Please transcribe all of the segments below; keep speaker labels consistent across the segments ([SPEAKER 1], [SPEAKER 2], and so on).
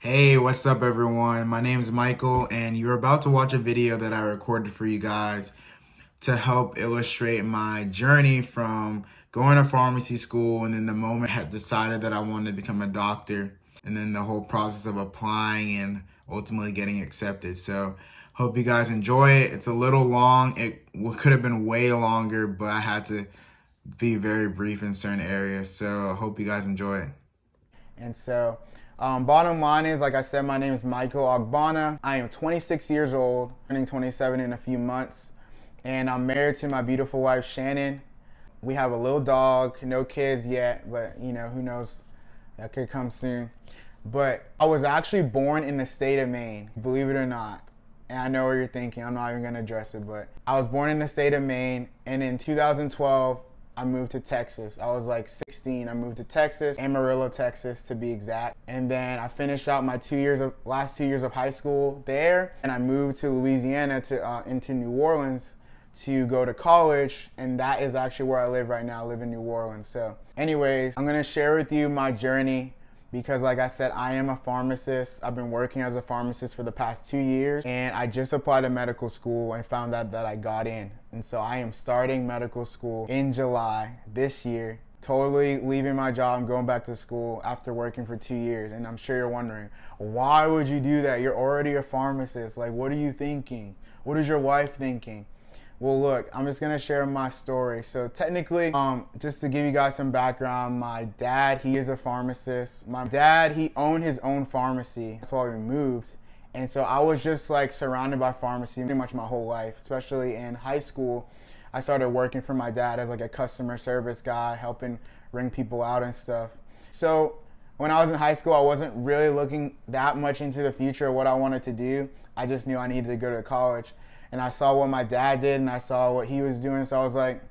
[SPEAKER 1] Hey, what's up everyone? My name is Michael and you're about to watch a video that I recorded for you guys to help illustrate my journey from going to pharmacy school and then the moment I had decided that I wanted to become a doctor and then the whole process of applying and ultimately getting accepted. So hope you guys enjoy it. It's a little long. It could have been way longer, but I had to be very brief in certain areas. So I hope you guys enjoy it.
[SPEAKER 2] And so, bottom line is, like I said, my name is Michael Ogbonna. I am 26 years old, turning 27 in a few months, and I'm married to my beautiful wife, Shannon. We have a little dog, no kids yet, but who knows, that could come soon. But I was actually born in the state of Maine, believe it or not. And I know what you're thinking, I'm not even gonna address it, but I was born in the state of Maine, and in 2012, I moved to Texas. I was like 16. I moved to Texas, Amarillo, Texas to be exact. And then I finished out my last 2 years of high school there, and I moved to Louisiana into New Orleans to go to college, and that is actually where I live right now. I live in New Orleans. So anyways, I'm gonna share with you my journey because like I said, I am a pharmacist. I've been working as a pharmacist for the past 2 years, and I just applied to medical school and found out that I got in. And so I am starting medical school in July this year, totally leaving my job and going back to school after working for 2 years. And I'm sure you're wondering, why would you do that? You're already a pharmacist. Like, what are you thinking? What is your wife thinking? Well, look, I'm just gonna share my story. So technically, just to give you guys some background, my dad, he is a pharmacist. My dad, he owned his own pharmacy. That's why we moved. And so I was just like surrounded by pharmacy pretty much my whole life, especially in high school. I started working for my dad as like a customer service guy, helping ring people out and stuff. So when I was in high school, I wasn't really looking that much into the future of what I wanted to do. I just knew I needed to go to college. And I saw what my dad did and I saw what he was doing, so I was like,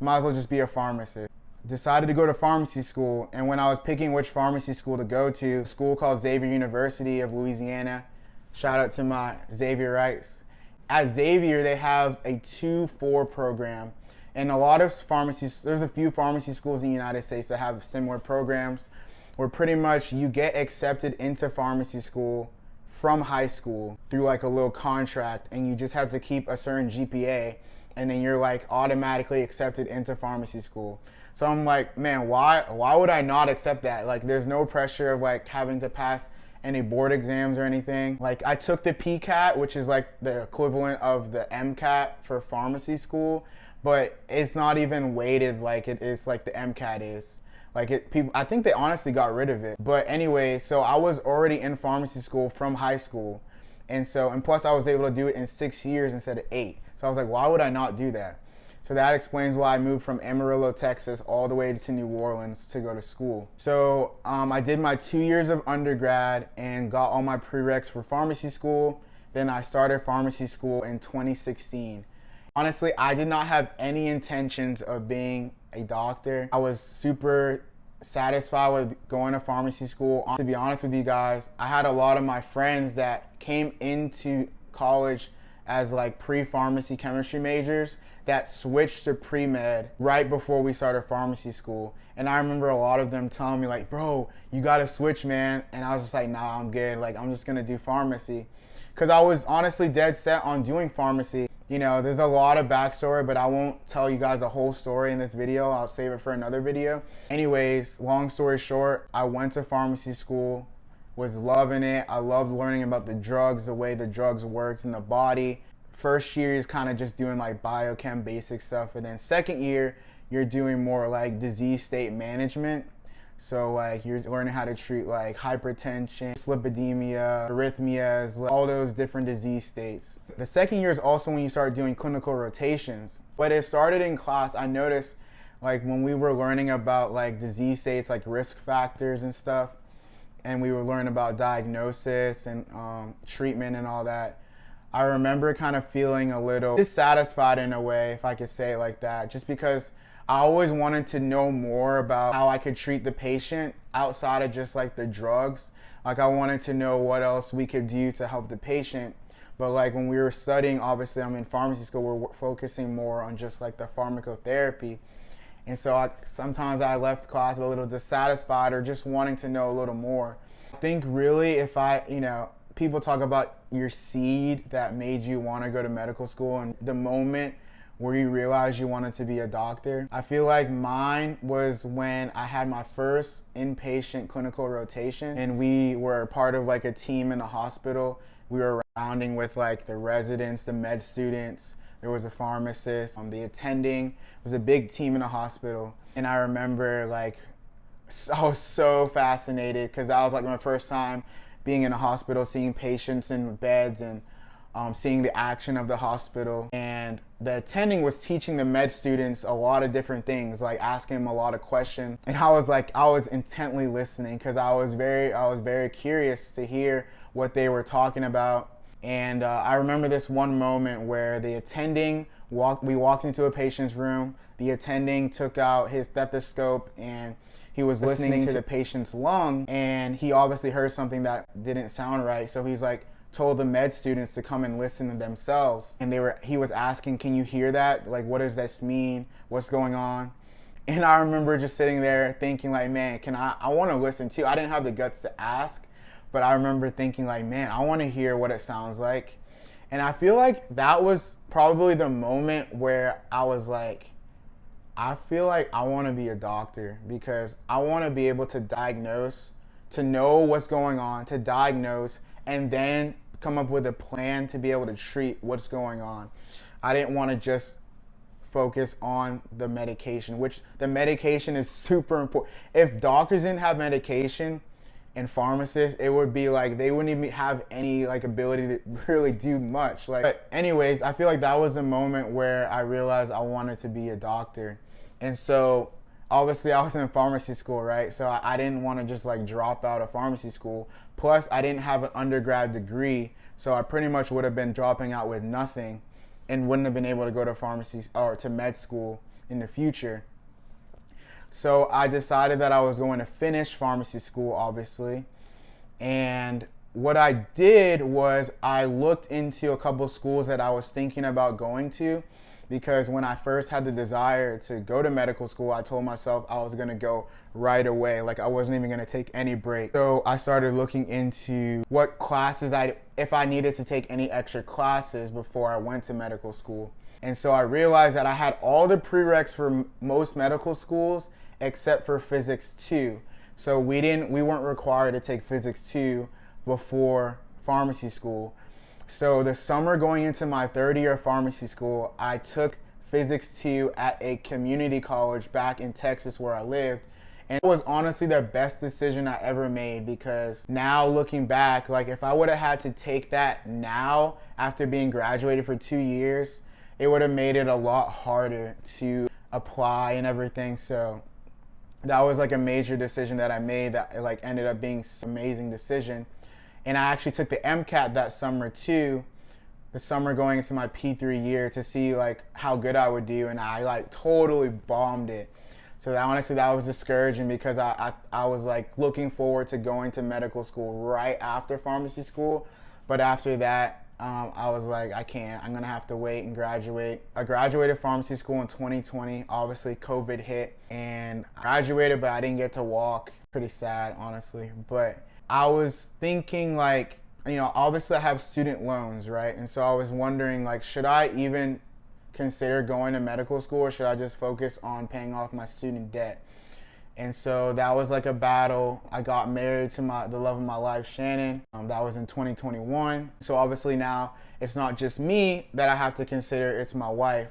[SPEAKER 2] might as well just be a pharmacist. Decided to go to pharmacy school, and when I was picking which pharmacy school to go to, a school called Xavier University of Louisiana, shout out to my Xavier Rights. At Xavier, they have a 2-4 program, and a lot of pharmacies, there's a few pharmacy schools in the United States that have similar programs where pretty much you get accepted into pharmacy school from high school through like a little contract, and you just have to keep a certain GPA, and then you're like automatically accepted into pharmacy school. So I'm like, man, why would I not accept that? Like, there's no pressure of like having to pass any board exams or anything. Like, I took the PCAT, which is like the equivalent of the MCAT for pharmacy school, but it's not even weighted like it is like the MCAT is. I think they honestly got rid of it. But anyway, so I was already in pharmacy school from high school. And plus I was able to do it in 6 years instead of 8. So I was like, why would I not do that? So that explains why I moved from Amarillo, Texas, all the way to New Orleans to go to school. So I did my 2 years of undergrad and got all my prereqs for pharmacy school. Then I started pharmacy school in 2016. Honestly, I did not have any intentions of being a doctor. I was super satisfied with going to pharmacy school. To be honest with you guys, I had a lot of my friends that came into college as like pre-pharmacy chemistry majors that switched to pre-med right before we started pharmacy school. And I remember a lot of them telling me like, bro, you gotta switch, man. And I was just like, nah, I'm good. Like, I'm just gonna do pharmacy. Because I was honestly dead set on doing pharmacy. You know, there's a lot of backstory, but I won't tell you guys the whole story in this video. I'll save it for another video. Anyways, long story short, I went to pharmacy school, was loving it. I loved learning about the drugs, the way the drugs worked in the body. First year is kind of just doing like biochem basic stuff, and then second year, you're doing more like disease state management. So like you're learning how to treat like hypertension, lipidemia, arrhythmias, all those different disease states. The second year is also when you start doing clinical rotations. But it started in class, I noticed like when we were learning about like disease states, like risk factors and stuff, and we were learning about diagnosis and treatment and all that, I remember kind of feeling a little dissatisfied in a way, if I could say it like that, just because I always wanted to know more about how I could treat the patient outside of just like the drugs. Like, I wanted to know what else we could do to help the patient. But like when we were studying, obviously I'm in pharmacy school, we're focusing more on just like the pharmacotherapy. And so sometimes I left class a little dissatisfied or just wanting to know a little more. think really if people talk about your seed that made you want to go to medical school and the moment where you realized you wanted to be a doctor. I feel like mine was when I had my first inpatient clinical rotation and we were part of like a team in the hospital. We were rounding with like the residents, the med students, there was a pharmacist, the attending. It was a big team in the hospital. And I remember like I was so fascinated because that was like my first time being in a hospital, seeing patients in beds and seeing the action of the hospital. And the attending was teaching the med students a lot of different things, like asking them a lot of questions. And I was intently listening because I was very curious to hear what they were talking about. And I remember this one moment where the attending we walked into a patient's room. The attending took out his stethoscope and he was listening to the patient's lung, and he obviously heard something that didn't sound right. So he's like told the med students to come and listen to themselves. And he was asking, can you hear that? Like, what does this mean? What's going on? And I remember just sitting there thinking like, man, I want to listen too. I didn't have the guts to ask, but I remember thinking like, man, I want to hear what it sounds like. And I feel like that was probably the moment where I was like, I feel like I want to be a doctor because I want to be able to diagnose, to know what's going on, to diagnose, and then come up with a plan to be able to treat what's going on. I didn't want to just focus on the medication, which the medication is super important. If doctors didn't have medication and pharmacists, it would be like they wouldn't even have any like ability to really do much. But anyways, I feel like that was a moment where I realized I wanted to be a doctor. And so obviously I was in pharmacy school, right? So I didn't want to just like drop out of pharmacy school. Plus I didn't have an undergrad degree, so I pretty much would have been dropping out with nothing and wouldn't have been able to go to pharmacy or to med school in the future. So I decided that I was going to finish pharmacy school, obviously. And what I did was I looked into a couple schools that I was thinking about going to, because when I first had the desire to go to medical school, I told myself I was gonna go right away. Like I wasn't even gonna take any break. So I started looking into what classes if I needed to take any extra classes before I went to medical school. And so I realized that I had all the prereqs for most medical schools except for Physics 2. So we weren't required to take Physics 2 before pharmacy school. So the summer going into my third year of pharmacy school, I took Physics 2 at a community college back in Texas where I lived. And it was honestly the best decision I ever made, because now looking back, like if I would have had to take that now after being graduated for 2 years, it would have made it a lot harder to apply and everything. So that was like a major decision that I made that like ended up being an amazing decision. And I actually took the MCAT that summer too, the summer going into my P3 year, to see like how good I would do, and I like totally bombed it. So that, honestly, that was discouraging because I was like looking forward to going to medical school right after pharmacy school. But after that, I was like, I can't, I'm gonna have to wait and graduate. I graduated pharmacy school in 2020. Obviously COVID hit and I graduated, but I didn't get to walk. Pretty sad, honestly. But I was thinking like, you know, obviously I have student loans, right? And so I was wondering like, should I even consider going to medical school, or should I just focus on paying off my student debt? And so that was like a battle. I got married to the love of my life, Shannon. That was in 2021. So obviously now it's not just me that I have to consider, it's my wife.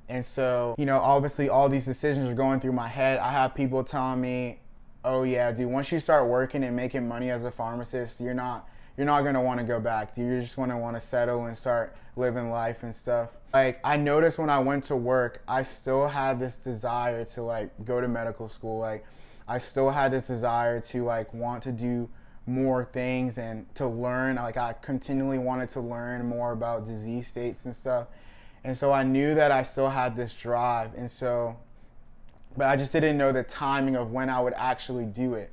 [SPEAKER 2] And so, you know, obviously all these decisions are going through my head. I have people telling me, oh yeah, dude, once you start working and making money as a pharmacist, you're not gonna want to go back. You're just gonna want to settle and start living life and stuff. Like I noticed when I went to work, I still had this desire to like go to medical school. Like I still had this desire to like want to do more things and to learn. Like I continually wanted to learn more about disease states and stuff. And so I knew that I still had this drive. And so, but I just didn't know the timing of when I would actually do it.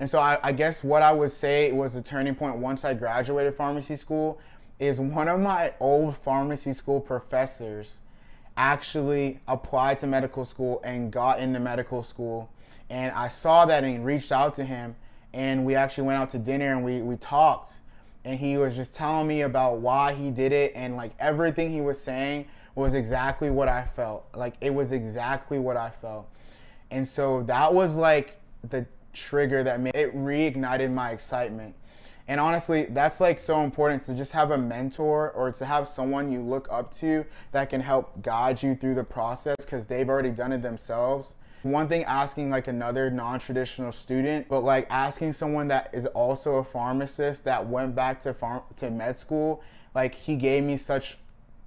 [SPEAKER 2] And so I guess what I would say was the turning point once I graduated pharmacy school is one of my old pharmacy school professors actually applied to medical school and got into medical school. And I saw that and reached out to him, and we actually went out to dinner and we talked, and he was just telling me about why he did it, and like everything he was saying was exactly what I felt. Like it was exactly what I felt. And so that was like the trigger that made it, reignited my excitement. And honestly, that's like so important, to just have a mentor or to have someone you look up to that can help guide you through the process, because they've already done it themselves. One thing asking like another non-traditional student, but like asking someone that is also a pharmacist that went back to med school, like he gave me such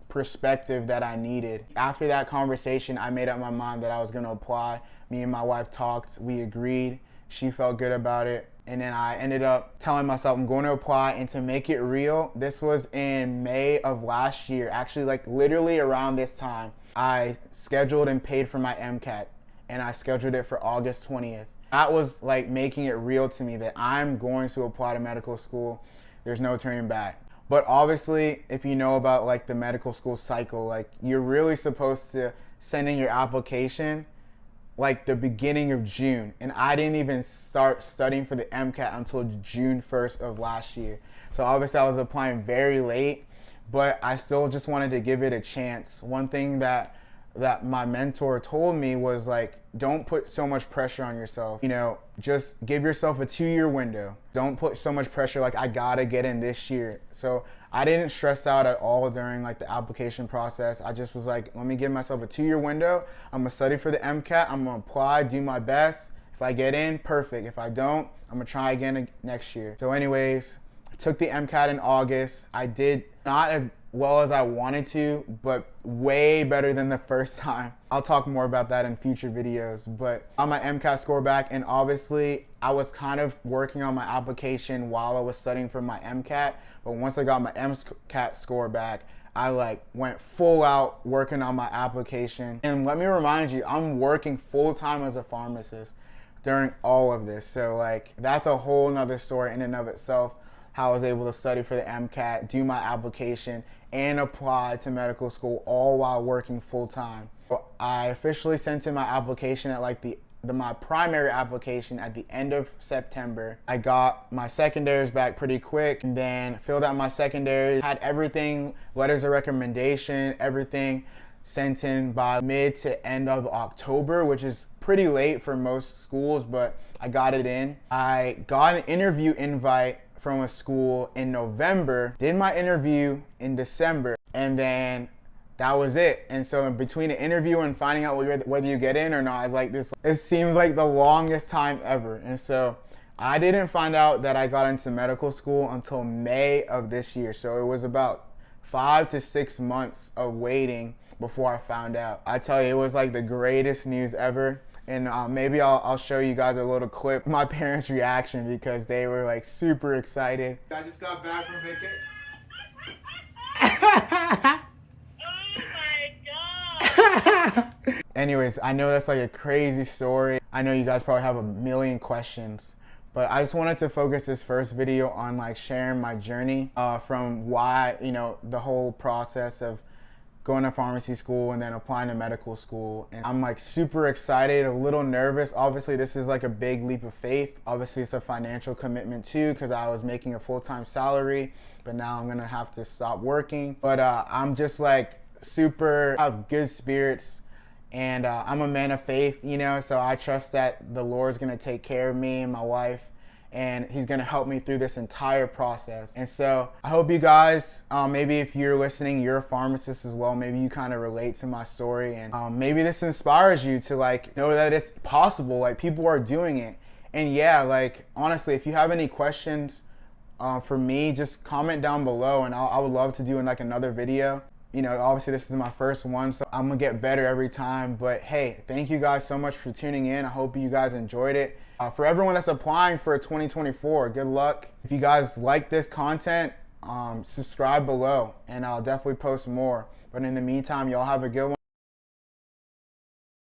[SPEAKER 2] perspective that I needed. After that conversation, I made up my mind that I was gonna apply. Me and my wife talked, we agreed, she felt good about it. And then I ended up telling myself I'm going to apply. And to make it real, this was in May of last year. Actually, like literally around this time, I scheduled and paid for my MCAT, and I scheduled it for August 20th. That was like making it real to me that I'm going to apply to medical school. There's no turning back. But obviously, if you know about like the medical school cycle, like you're really supposed to send in your application like the beginning of June, and I didn't even start studying for the MCAT until June 1st of last year. So obviously I was applying very late, but I still just wanted to give it a chance. One thing that my mentor told me was like, don't put so much pressure on yourself. You know, just give yourself a 2-year window. Don't put so much pressure like I gotta get in this year. So I didn't stress out at all during like the application process. I just was like, let me give myself a 2-year window. I'm gonna study for the MCAT. I'm gonna apply, do my best. If I get in, perfect. If I don't, I'm gonna try again next year. So anyways, I took the MCAT in August. I did not as well as I wanted to, but way better than the first time. I'll talk more about that in future videos, but on my MCAT score back, and obviously I was kind of working on my application while I was studying for my MCAT, but once I got my MCAT score back, I like went full out working on my application. And let me remind you, I'm working full time as a pharmacist during all of this. So like that's a whole nother story in and of itself, how I was able to study for the MCAT, do my application, and apply to medical school all while working full time. I officially sent in my application at like my primary application at the end of September. I got my secondaries back pretty quick, and then filled out my secondaries, had everything, letters of recommendation, everything sent in by mid to end of October, which is pretty late for most schools, but I got it in. I got an interview invite from a school in November, did my interview in December, and then that was it. And so in between the interview and finding out whether you get in or not, it's like this, it seems like the longest time ever. And so I didn't find out that I got into medical school until May of this year. So it was about 5 to 6 months of waiting before I found out. I tell you, it was like the greatest news ever. And maybe I'll show you guys a little clip of my parents' reaction, because they were like super excited.
[SPEAKER 1] I just got back from vacation.
[SPEAKER 3] Oh my God.
[SPEAKER 2] Anyways, I know that's like a crazy story. I know you guys probably have a million questions, but I just wanted to focus this first video on like sharing my journey from why, you know, the whole process of going to pharmacy school and then applying to medical school. And I'm like super excited, a little nervous. Obviously this is like a big leap of faith. Obviously it's a financial commitment too, because I was making a full-time salary, but now I'm gonna have to stop working. But I'm just like super, I have good spirits, and I'm a man of faith, you know, so I trust that the Lord's gonna take care of me and my wife, and he's gonna help me through this entire process. And so I hope you guys, maybe if you're listening, you're a pharmacist as well, maybe you kind of relate to my story, and maybe this inspires you to like know that it's possible, like people are doing it. And yeah, like honestly, if you have any questions for me, just comment down below, and I would love to do like another video. You know, obviously this is my first one, so I'm gonna get better every time. But hey, thank you guys so much for tuning in. I hope you guys enjoyed it. For everyone that's applying for 2024, good luck. If you guys like this content, subscribe below, and I'll definitely post more. But in the meantime, y'all have a good one.